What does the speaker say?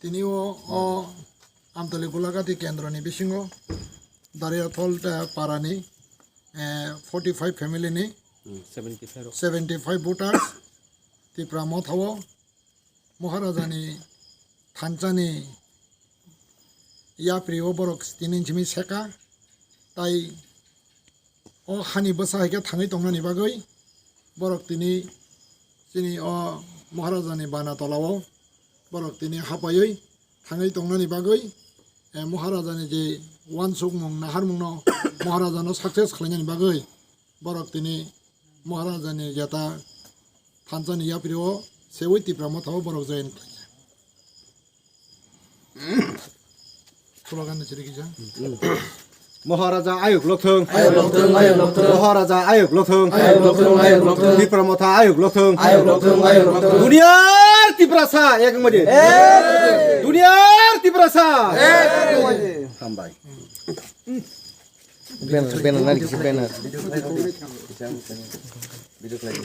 তিনিও Amtali গুলাগাতি কেন্দ্রনি বিসিঙ্গ Dhariathol পারানি 45 ফ্যামিলিনি 75 voters TIPRA motha মহারাজানি থানচানি ইয়াপ্রিও বরক 3 ইঞ্চিমি সেকা তাই হানি বসাইকে থাঙै তংনানি বাগৈ বরক তিনি মহারাজানি বানা তলাও বরক তিনি হাপাयै থাঙै তংনানি বাগৈ মহারাজানি যে ওয়ানসুক মুং নাহার মুংনো মহারাজানো সাকসেস খালাইনানি বাগৈ বরক তিনি মহারাজানি যেটা থানচানি ইয়াপ্রিও সেওই TIPRA motha বরক জয়েন স্লোগান চিরি কিজা Maharaja ayuk lothung Maharaja ayuk lothung TIPRA motha ayuk lothung Dunyar TIPRA sa ek maje Dunyar TIPRA sa sampai banner lagi banner video lagi